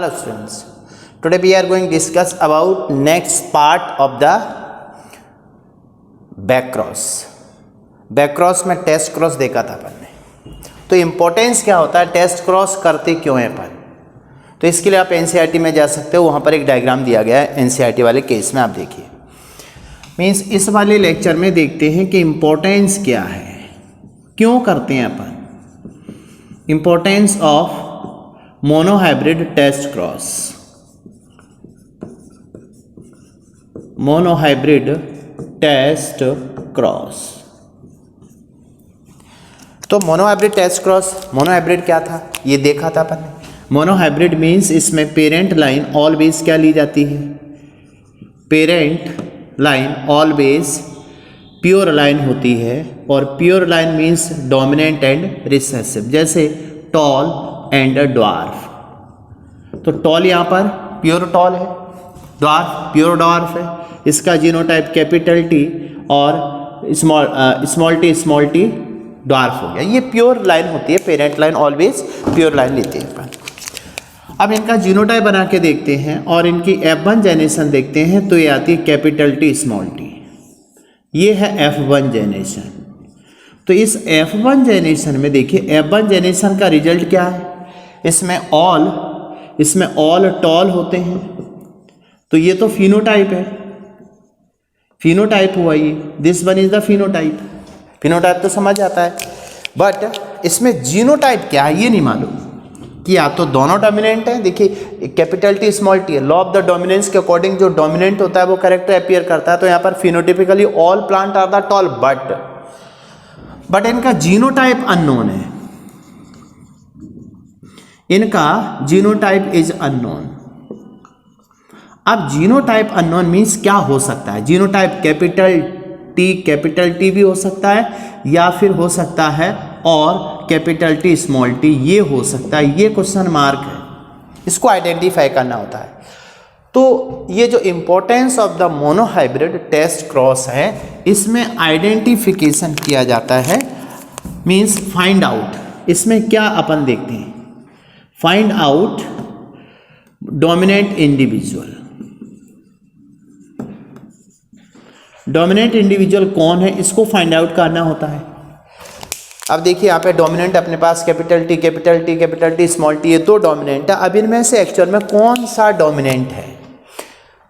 Hello students, today we are going to discuss about next part of the back cross. Back cross में test cross देखा था अपन ने, तो importance क्या होता है, टेस्ट क्रॉस करते क्यों हैं अपन। तो इसके लिए आप एनसीईआरटी में जा सकते हो, वहाँ पर एक डायग्राम दिया गया है एनसीईआरटी वाले केस में, आप देखिए। मीन्स इस वाले लेक्चर में देखते हैं कि इम्पोर्टेंस क्या है, क्यों करते हैं अपन। Importance of monohybrid test cross. Monohybrid test cross. तो मोनोहाइब्रिड टेस्ट क्रॉस, मोनोहाइब्रिड क्या था ये देखा था अपन ने। मोनोहाइब्रिड मीन्स इसमें पेरेंट लाइन ऑलवेज क्या ली जाती है, parent line always pure line होती है, और pure line means dominant and recessive, जैसे टॉल एंड ड्वार्फ। तो टॉल यहाँ पर प्योर टॉल है, ड्वार्फ प्योर ड्वार्फ है। इसका जीनोटाइप कैपिटल टी और स्मॉल टी ड्वार्फ हो गया। ये प्योर लाइन होती है, parent line always pure line लेते हैं अपन। अब इनका जीनोटाइप बना के देखते हैं और इनकी F1 जेनेरेशन देखते हैं, तो ये आती है कैपिटल टी स्मॉल टी, ये है F1 जेनेरेशन। तो इस F1 जेनेरेशन में देखिए, F1 जेनेरेशन का रिजल्ट क्या है, इसमें ऑल टॉल होते हैं। तो ये तो फिनोटाइप है, फिनोटाइप हुआ ये, this one is the phenotype. Phenotype तो समझ आता है, बट इसमें जीनोटाइप क्या है ये नहीं मालूम कि या तो दोनों डोमिनेंट है। देखिए कैपिटल टी स्मॉल टी है, लॉ ऑफ द डोमिनेंस के अकॉर्डिंग जो डोमिनेंट होता है वो कैरेक्टर अपीयर करता है। तो यहाँ पर phenotypically all plant are the tall, but इनका जीनोटाइप अननोन है, इनका जीनोटाइप इज अननोन। अब जीनोटाइप अननोन मीन्स क्या हो सकता है, जीनोटाइप कैपिटल टी भी हो सकता है, या फिर हो सकता है और कैपिटल टी स्मॉल टी, ये हो सकता है। ये क्वेश्चन मार्क है, इसको आइडेंटिफाई करना होता है। तो ये जो importance of the monohybrid test cross है, इसमें आइडेंटिफिकेशन किया जाता है, मीन्स फाइंड आउट। इसमें क्या अपन देखते हैं, find out dominant individual. Dominant individual कौन है, इसको फाइंड आउट करना होता है। अब देखिए यहाँ पे डोमिनेंट अपने पास कैपिटल टी स्मॉल टी, ये दो डोमिनेंट है। अब इनमें से एक्चुअल में कौन सा डोमिनेंट है,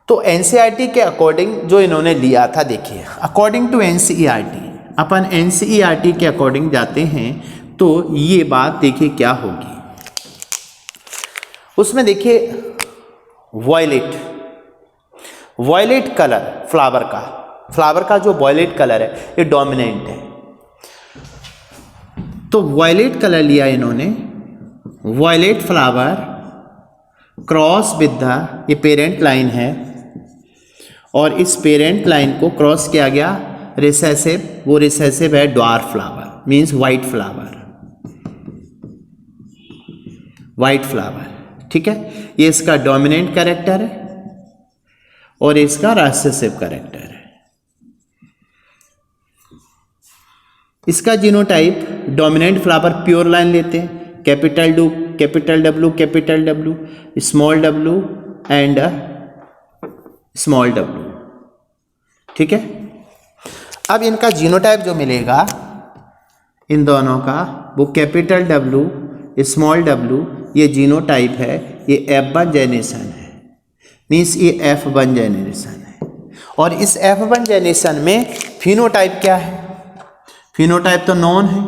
तो एनसीईआरटी के अकॉर्डिंग जो इन्होंने लिया था, देखिए अकॉर्डिंग टू एनसीईआरटी, अपन एनसीईआरटी के अकॉर्डिंग जाते हैं, तो ये बात देखिए क्या होगी। उसमें देखिए वॉयलेट कलर फ्लावर का जो वॉयलेट कलर है ये डोमिनेंट है। तो वॉयलेट कलर लिया इन्होंने, violet flower cross with the, ये पेरेंट लाइन है, और इस पेरेंट लाइन को क्रॉस किया गया रिसेसिव, वो रिसेसिव है dwarf flower, means white flower, ठीक है। ये इसका डोमिनेंट कैरेक्टर है और इसका रिसेसिव कैरेक्टर है। इसका genotype dominant flower pure line लेते हैं, capital W small W and small W, ठीक है। अब इनका जीनोटाइप जो मिलेगा इन दोनों का, वो कैपिटल डब्ल्यू स्मॉल डब्ल्यू, ये जीनोटाइप है, ये F1 जेनेरेशन है, मीन्स ये F1 जेनेरेशन है। और इस F1 जेनेरेशन में फिनोटाइप क्या है, फिनोटाइप तो नॉन है,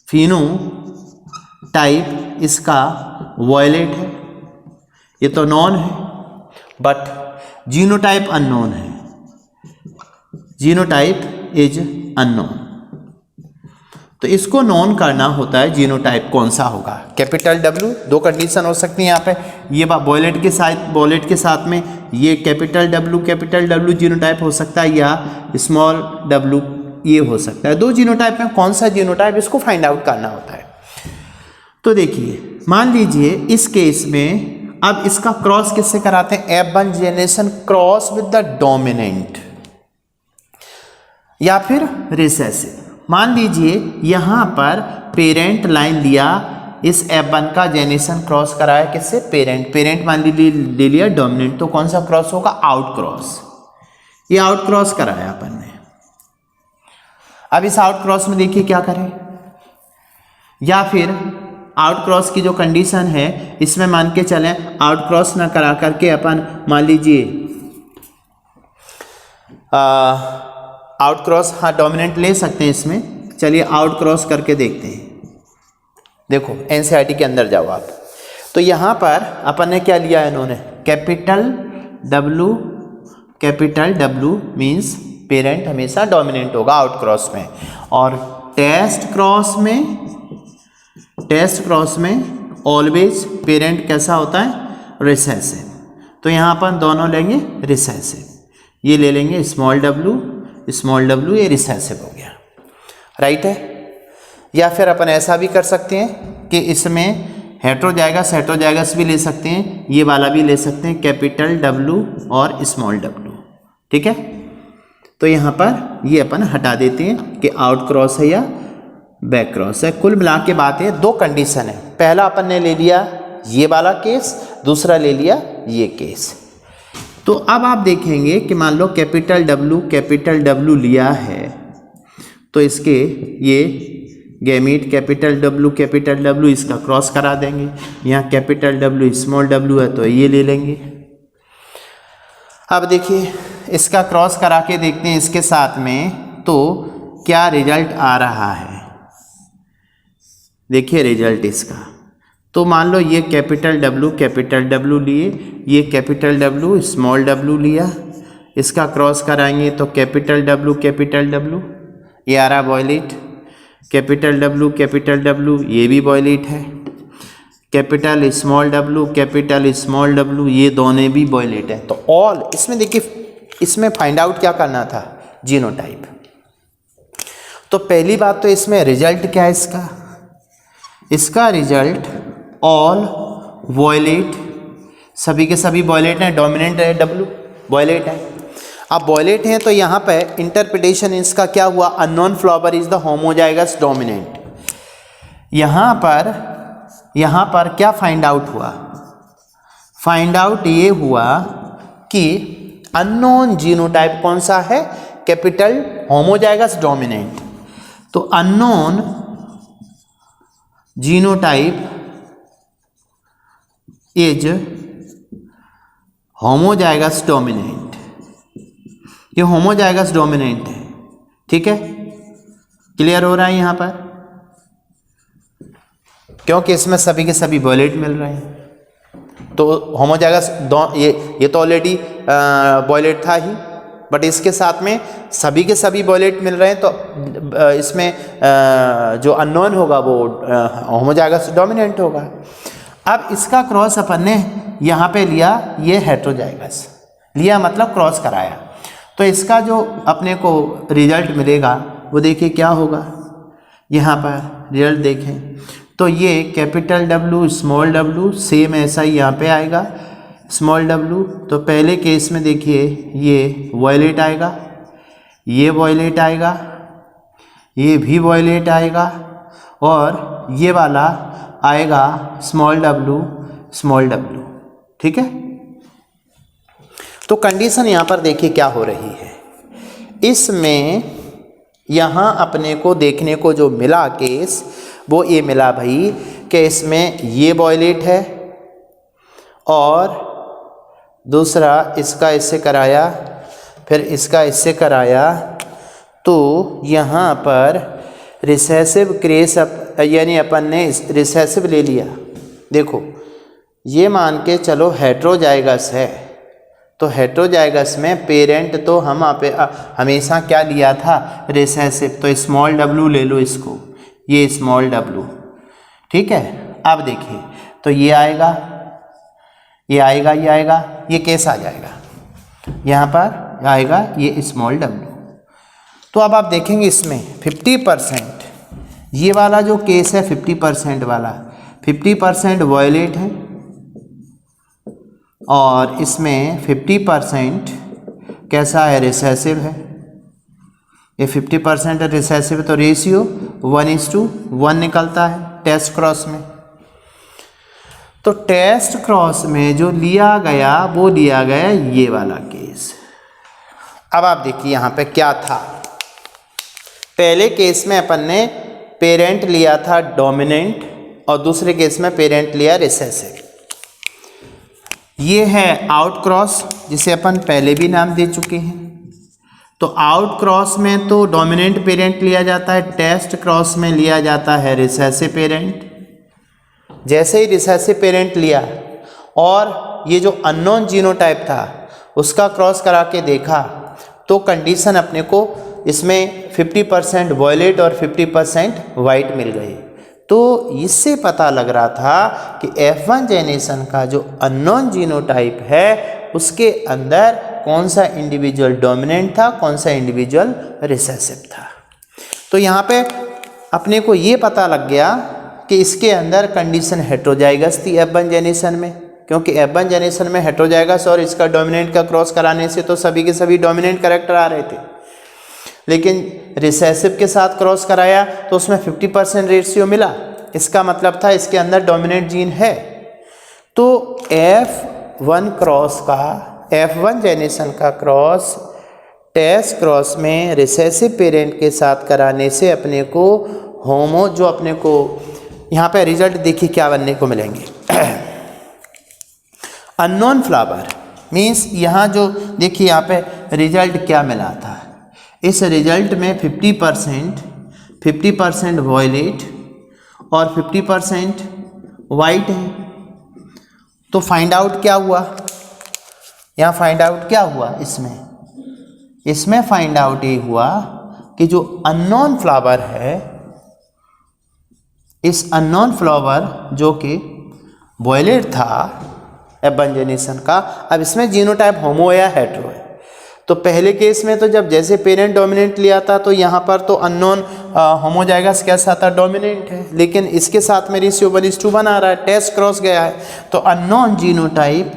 फिनोटाइप इसका वॉयलेट है, ये तो नॉन है, बट जीनोटाइप अननोन है, जीनोटाइप इज अननोन। तो इसको नॉन करना होता है, जीनोटाइप कौन सा होगा, कैपिटल डब्ल्यू। दो कंडीशन हो सकती है यहाँ पे, ये वॉयलेट के साथ में ये कैपिटल डब्ल्यू जीनोटाइप हो सकता है, या स्मॉल डब्ल्यू ये हो सकता है। दो जीनोटाइप में कौन सा जीनोटाइप, इसको फाइंड आउट करना होता है। तो देखिए मान लीजिए इस केस में अब इसका क्रॉस किससे कराते हैं, F1 generation cross with the dominant या फिर रिसेसिव। मान लीजिए यहां पर पेरेंट लाइन लिया इस F1 का जेनेशन क्रॉस कराया किससे, पेरेंट, पेरेंट मान ले लिया डोमिनेंट, तो कौन सा क्रॉस होगा, आउट क्रॉस, ये आउट क्रॉस कराया अपन ने। अब इस आउट क्रॉस में देखिए क्या करें, या फिर आउट क्रॉस की जो कंडीशन है इसमें मान के चलें आउट क्रॉस ना करा करके अपन मान लीजिए आउट क्रॉस, हाँ डोमिनेंट ले सकते हैं इसमें, चलिए आउट क्रॉस करके देखते हैं। देखो एनसीईआरटी के अंदर जाओ आप, तो यहाँ पर अपन ने क्या लिया है, इन्होंने कैपिटल W मीन्स पेरेंट हमेशा डोमिनेंट होगा आउट क्रॉस में, और टेस्ट क्रॉस में ऑलवेज पेरेंट कैसा होता है, रिसेसिव। तो यहाँ अपन दोनों लेंगे रिसेसिव, ये ले लेंगे स्मॉल w, ये रिसेसिव हो गया, राइट है। या फिर अपन ऐसा भी कर सकते हैं कि इसमें हेट्रोजाइगस भी ले सकते हैं, ये वाला भी ले सकते हैं, कैपिटल W और स्मॉल w, ठीक है। तो यहाँ पर ये अपन हटा देते हैं कि आउट क्रॉस है या बैक क्रॉस है। कुल मिला के बात है, दो कंडीशन है, पहला अपन ने ले लिया ये वाला केस, दूसरा ले लिया ये केस। तो अब आप देखेंगे कि मान लो कैपिटल W लिया है, तो इसके ये गैमीट कैपिटल W इसका क्रॉस करा देंगे, यहाँ कैपिटल W स्मॉल w है तो ये ले लेंगे। अब देखिए इसका क्रॉस करा के देखते हैं इसके साथ में, तो क्या रिजल्ट आ रहा है, देखिए रिजल्ट इसका। तो मान लो ये कैपिटल W लिए, ये कैपिटल W स्मॉल w लिया, इसका क्रॉस कराएंगे तो कैपिटल W ये आ रहा वॉयलेट, कैपिटल W ये भी वॉयलेट है, कैपिटल स्मॉल w ये दोनों भी वॉयलेट है। तो ऑल इसमें देखिए, इसमें फाइंड आउट क्या करना था, जीनोटाइप। तो पहली बात तो इसमें रिजल्ट क्या है इसका रिजल्ट ऑल वॉयलेट, सभी के सभी वॉयलेट हैं, डोमिनेंट है W वॉयलेट है। अब वॉयलेट हैं तो यहाँ पे इंटरप्रिटेशन इसका क्या हुआ, unknown flower is the homozygous dominant. यहाँ पर क्या फाइंड आउट हुआ, फाइंड आउट ये हुआ कि अननोन जीनोटाइप कौन सा है, कैपिटल होमोजाइगस डोमिनेंट। तो unknown genotype is homozygous dominant, ये होमोजाइगस डोमिनेंट है, ठीक है। क्लियर हो रहा है यहाँ पर, क्योंकि इसमें सभी के सभी वॉयलेट मिल रहे हैं। तो होमोजाइगस ये तो ऑलरेडी वॉयलेट था ही, बट इसके साथ में सभी के सभी वॉयलेट मिल रहे हैं, तो इसमें जो अननोन होगा वो होमोजाइगस डोमिनेंट होगा। अब इसका क्रॉस अपन ने यहाँ पे लिया, ये हेट्रोजाइगस लिया, मतलब क्रॉस कराया। तो इसका जो अपने को रिजल्ट मिलेगा वो देखिए क्या होगा, यहाँ पर रिजल्ट देखें तो ये capital W small w same ऐसा ही यहाँ पे आएगा, स्मॉल w। तो पहले केस में देखिए ये वॉयलेट आएगा, ये वॉयलेट आएगा, ये भी वॉयलेट आएगा, और ये वाला आएगा स्मॉल w, ठीक है। तो कंडीशन यहाँ पर देखिए क्या हो रही है, इसमें यहाँ अपने को देखने को जो मिला केस वो ये मिला भाई कि इसमें ये वॉयलेट है, और दूसरा इसका इससे कराया, फिर इसका इससे कराया, तो यहाँ पर रिसेसिव केस यानी अपन ने रिसेसिव ले लिया। देखो ये मान के चलो हेट्रोजाइगस है, तो हेट्रोजाइगस में पेरेंट तो हम हमेशा क्या लिया था, रिसेसिव। तो स्मॉल w ले लो इसको, ये स्मॉल w, ठीक है। अब देखिए तो ये आएगा, ये आएगा, ये आएगा, ये केस आ जाएगा, यहाँ पर आएगा ये स्मॉल w। तो अब आप देखेंगे इसमें 50%, ये वाला जो केस है 50% वाला, 50% वॉयलेट है, और इसमें 50% कैसा है, रिसेसिव है। ये 50% रिसेसिव, तो रेशियो 1:1 निकलता है टेस्ट क्रॉस में, तो टेस्ट क्रॉस में जो लिया गया वो लिया गया ये वाला केस। अब आप देखिए यहाँ पे क्या था। पहले केस में अपन ने पेरेंट लिया था डोमिनेंट और दूसरे केस में पेरेंट लिया रिसेसिव। ये है आउट क्रॉस जिसे अपन पहले भी नाम दे चुके हैं। तो आउट क्रॉस में तो डोमिनेंट पेरेंट लिया जाता है, टेस्ट क्रॉस में लिया जाता है रिसेसिव पेरेंट। जैसे ही रिसेसिव पेरेंट लिया और ये जो अननोन जीनोटाइप था उसका क्रॉस करा के देखा तो कंडीशन अपने को इसमें 50% वॉयलेट और 50% वाइट मिल गई। तो इससे पता लग रहा था कि F1 जेनेशन का जो अननोन जीनोटाइप है उसके अंदर कौन सा इंडिविजुअल डोमिनेंट था, कौन सा इंडिविजुअल रिसेसिव था। तो यहाँ पे अपने को ये पता लग गया कि इसके अंदर कंडीशन हेट्रोजाइगस थी F1 जेनेशन में, क्योंकि F1 जेनेशन में हेट्रोजाइगस और इसका डोमिनेंट का क्रॉस कराने से तो सभी के सभी डोमिनेंट कैरेक्टर आ रहे थे, लेकिन रिसेसिव के साथ क्रॉस कराया तो उसमें 50% रेशियो मिला। इसका मतलब था इसके अंदर डोमिनेंट जीन है। तो F1 क्रॉस का, F1 जेनेशन का क्रॉस टेस्ट क्रॉस में रिसेसिव पेरेंट के साथ कराने से अपने को होमो, जो अपने को यहाँ पे रिजल्ट देखिए क्या बनने को मिलेंगे। अननोन फ्लावर मीन्स यहाँ जो देखिए यहाँ पे रिजल्ट क्या मिला था। इस रिजल्ट में 50% वॉयलेट और 50% वाइट है। तो फाइंड आउट क्या हुआ, यहाँ फाइंड आउट क्या हुआ, इसमें फाइंड आउट ये हुआ कि जो अननोन फ्लावर है, इस अननोन फ्लावर जो कि वॉयलेट था F1 जेनेशन का, अब इसमें जीनोटाइप होमो या हेट्रो है। तो पहले केस में तो जब जैसे पेरेंट डोमिनेंट लिया था तो यहाँ पर तो अननोन होमोजाइगस कैसा था, डोमिनेंट है, लेकिन इसके साथ में रेशियो 1:1 आ रहा है, टेस्ट क्रॉस गया है। तो अननोन जीनोटाइप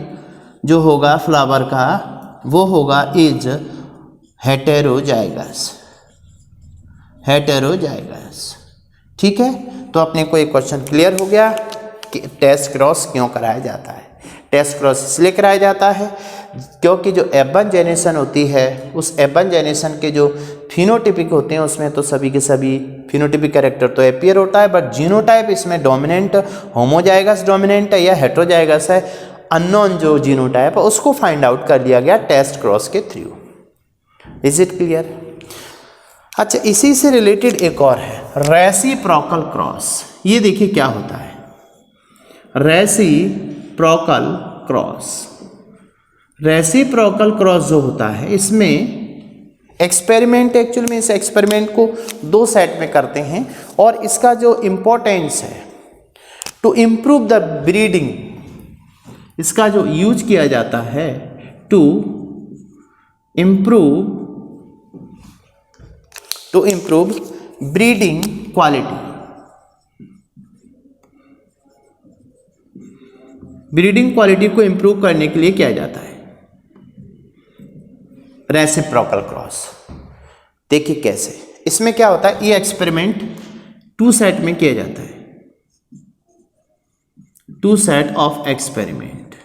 जो होगा फ्लावर का वो होगा इज हेटेरोजाइगस। ठीक है, तो अपने को एक क्वेश्चन क्लियर हो गया कि टेस्ट क्रॉस क्यों कराया जाता है। टेस्ट क्रॉस इसलिए कराया जाता है क्योंकि जो F1 जेनेशन होती है उस F1 जेनेशन के जो फिनोटिपिक होते हैं उसमें तो सभी के सभी फिनोटिपिक कैरेक्टर तो अपीयर होता है, बट जीनोटाइप इसमें डोमिनेंट होमोजाइगस डोमिनेंट है या हेट्रोजाइगस है, अननोन जो जीनोटाइप है उसको फाइंड आउट कर लिया गया टेस्ट क्रॉस के थ्रू। Is it clear? अच्छा, इसी से रिलेटेड एक और है रेसिप्रोकल क्रॉस। ये देखिए क्या होता है रेसिप्रोकल क्रॉस। रेसिप्रोकल क्रॉस जो होता है इसमें एक्सपेरिमेंट, एक्चुअल में इस एक्सपेरिमेंट को 2 सेट में करते हैं और इसका जो इम्पोर्टेंस है टू इम्प्रूव द ब्रीडिंग, इसका जो यूज किया जाता है to improve breeding quality. Breeding quality को इम्प्रूव करने के लिए किया जाता है रेसिप्रोकल क्रॉस। देखिए कैसे, इसमें क्या होता है, ये एक्सपेरिमेंट 2 सेट में किया जाता है, 2 सेट ऑफ एक्सपेरिमेंट।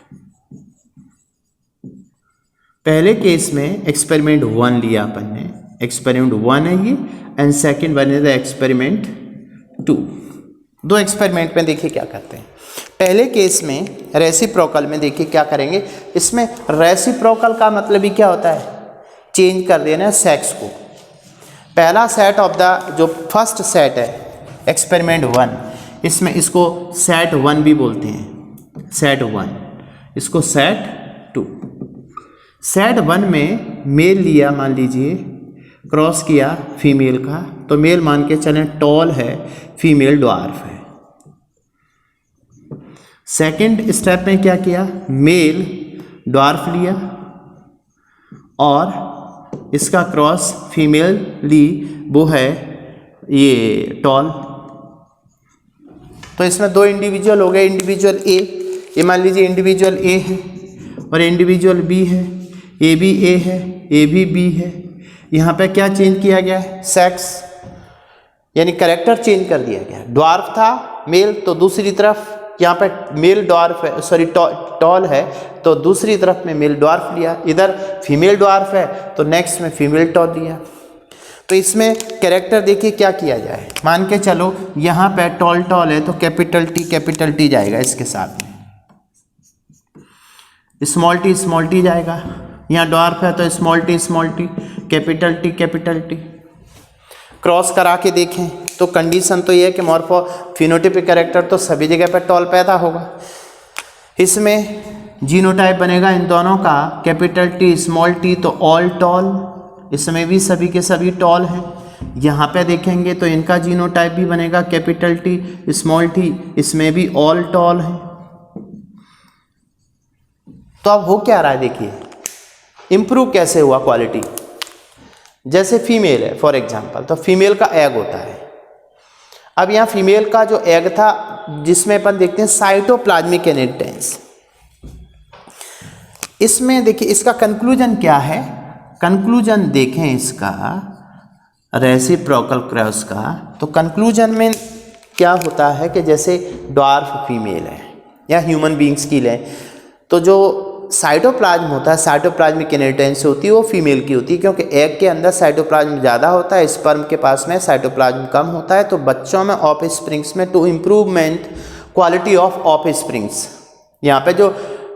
पहले केस में एक्सपेरिमेंट 1 लिया अपन ने, एक्सपेरिमेंट 1 है ये, and second one is the experiment 2। 2 experiment में देखिए क्या करते हैं। पहले केस में रेसिप्रोकल में देखिए क्या करेंगे, इसमें रेसिप्रोकल का मतलब ही क्या होता है, चेंज कर देना सेक्स को। पहला सेट ऑफ द जो फर्स्ट सेट है एक्सपेरिमेंट 1, इसमें इसको सेट 1 भी बोलते हैं, सेट 1, इसको सेट 2। सेट 1 में मेल लिया, मान लीजिए क्रॉस किया फीमेल का, तो मेल मान के चलें टॉल है, फीमेल ड्वार्फ है। सेकंड स्टेप में क्या किया, मेल ड्वार्फ लिया और इसका क्रॉस फीमेल ली, वो है ये टॉल। तो इसमें 2 इंडिविजुअल हो गए, इंडिविजुअल ए, ये मान लीजिए इंडिविजुअल ए है और इंडिविजुअल बी है, ए भी ए है, ए भी बी है। यहाँ पे क्या चेंज किया गया है, सेक्स यानी कैरेक्टर चेंज कर दिया गया। ड्वार्फ था मेल तो दूसरी तरफ यहाँ पे मेल ड्वार्फ है, सॉरी टॉल है, तो दूसरी तरफ में मेल ड्वार्फ लिया, इधर फीमेल ड्वार्फ है तो नेक्स्ट में फीमेल टॉल लिया। तो इसमें कैरेक्टर देखिए क्या किया जाए, मान के चलो यहाँ पे टॉल है तो कैपिटल टी जाएगा इसके साथ में, स्मॉल टी जाएगा, यहाँ ड्वार्फ है तो small T capital T. Cross करा के देखें तो कंडीशन तो ये है कि मॉर्फो फिनोटाइपिक कैरेक्टर तो सभी जगह पर टॉल पैदा होगा। इसमें जीनोटाइप बनेगा इन दोनों का कैपिटल टी स्मॉल टी तो ऑल टॉल, इसमें भी सभी के सभी टॉल हैं। यहाँ पे देखेंगे तो इनका जीनोटाइप भी बनेगा कैपिटल टी स्मॉल टी, इसमें भी ऑल टॉल हैं। तो अब हो क्या रहा है देखिए, इम्प्रूव कैसे हुआ क्वालिटी। जैसे फीमेल है फॉर एग्जांपल, तो फीमेल का एग होता है। अब यहाँ फीमेल का जो एग था जिसमें अपन देखते हैं साइटोप्लाज्मिक इनहेरिटेंस, इसमें देखिए इसका कंक्लूजन क्या है, कंक्लूजन देखें इसका रेसिप्रोकल क्रॉस का, तो कंक्लूजन में क्या होता है कि जैसे ड्वार्फ फीमेल है या ह्यूमन बींग्स की लें तो जो साइटोप्लाज्म होता है, साइटोप्लाज्मिक इनहेरिटेंस होती है वो फीमेल की होती है, क्योंकि एग के अंदर साइटोप्लाज्म ज़्यादा होता है, स्पर्म के पास में साइटोप्लाज्म कम होता है। तो बच्चों में ऑफ स्प्रिंग्स में to improvement quality of offsprings, यहाँ पे जो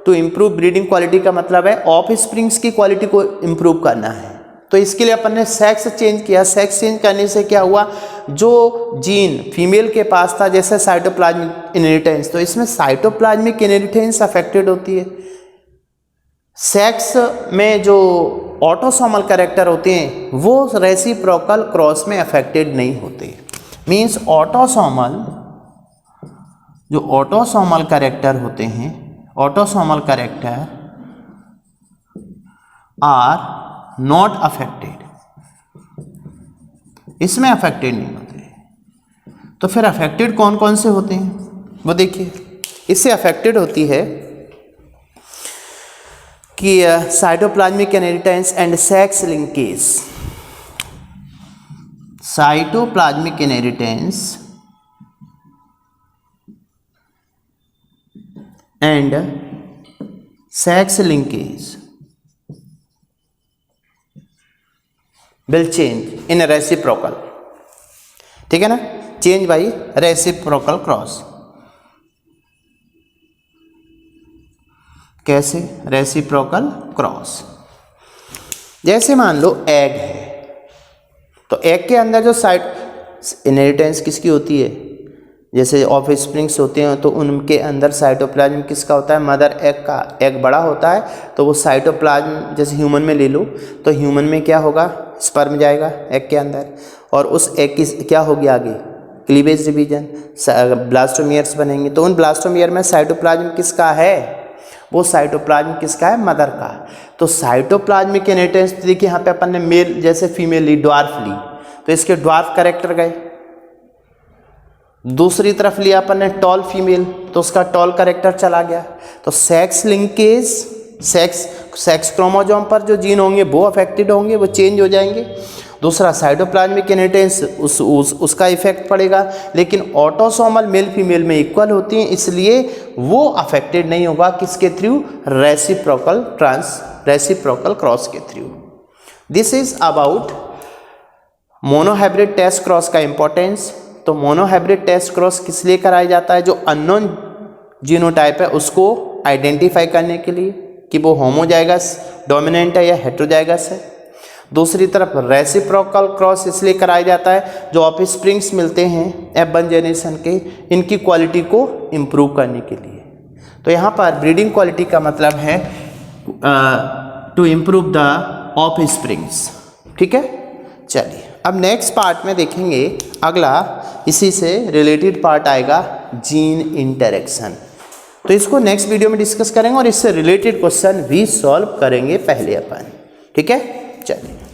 टू इम्प्रूव ब्रीडिंग क्वालिटी का मतलब है ऑफ स्प्रिंग्स की क्वालिटी को इम्प्रूव करना है। तो इसके लिए अपन ने सेक्स चेंज किया, सेक्स चेंज करने से क्या हुआ, जो जीन फीमेल के पास था जैसे साइटोप्लाज्मिक इनहेरिटेंस, तो इसमें साइटोप्लाज्मिक इनहेरिटेंस अफेक्टेड होती है। सेक्स में जो ऑटोसोमल कैरेक्टर होते हैं वो रेसिप्रोकल क्रॉस में अफेक्टेड नहीं होते। मींस ऑटोसोमल जो ऑटोसोमल कैरेक्टर होते हैं, autosomal character are not affected, इसमें अफेक्टेड नहीं होते। तो फिर अफेक्टेड कौन कौन से होते हैं वो देखिए, इससे अफेक्टेड होती है कि cytoplasmic inheritance and sex linkage, cytoplasmic inheritance and sex linkage will change in reciprocal, ठीक है ना, चेंज बाई रेसिप्रोकल क्रॉस। कैसे, रेसिप्रोकल क्रॉस, जैसे मान लो एग है तो एग के अंदर जो साइट इनहेरिटेंस किसकी होती है, जैसे ऑफ स्प्रिंग्स होते हैं तो उनके अंदर साइटोप्लाज्म किसका होता है, मदर एग का। एग बड़ा होता है तो वो साइटोप्लाज्म, जैसे ह्यूमन में ले लो तो ह्यूमन में क्या होगा, स्पर्म जाएगा एग के अंदर और उस एग की क्या होगी आगे क्लीवेज डिवीजन, ब्लास्टोमियर्स बनेंगे। तो उन ब्लास्टोमियर में साइटोप्लाज्म किसका है, वो साइटोप्लाज्म किसका है, मदर का। तो साइटोप्लाज्मिक इनहेरिटेंस देखिए यहाँ पे अपन ने मेल जैसे फीमेल ली, ड्वार्फ ली, तो इसके ड्वार्फ कैरेक्टर गए। दूसरी तरफ लिया अपन ने टॉल फीमेल तो उसका टॉल कैरेक्टर चला गया। तो सेक्स लिंकेज, सेक्स क्रोमोसोम पर जो जीन होंगे वो अफेक्टेड होंगे, वो चेंज हो जाएंगे। दूसरा साइटोप्लाज्मिक इनहेरिटेंस उसका इफेक्ट पड़ेगा, लेकिन ऑटोसोमल मेल फीमेल में इक्वल होती हैं, इसलिए वो अफेक्टेड नहीं होगा। किसके थ्रू, रेसिप्रोकल क्रॉस के through. This is about monohybrid test cross का इंपॉर्टेंस। तो मोनोहाइब्रिड टेस्ट क्रॉस किस लिए कराया जाता है, जो अननोन जीनोटाइप है उसको आइडेंटिफाई करने के लिए कि वो होमोजाइगस डोमिनेंट है या हेटेरोजाइगस है। दूसरी तरफ रेसिप्रोकल क्रॉस इसलिए कराया जाता है जो ऑफ स्प्रिंग्स मिलते हैं F1 जेनरेशन के, इनकी क्वालिटी को इम्प्रूव करने के लिए। तो यहाँ पर ब्रीडिंग क्वालिटी का मतलब है to improve the offsprings, ठीक है। चलिए अब नेक्स्ट पार्ट में देखेंगे, अगला इसी से रिलेटेड पार्ट आएगा जीन इंटरेक्शन। तो इसको नेक्स्ट वीडियो में डिस्कस करेंगे और इससे रिलेटेड क्वेश्चन भी सॉल्व करेंगे पहले अपन, ठीक है। चलिए।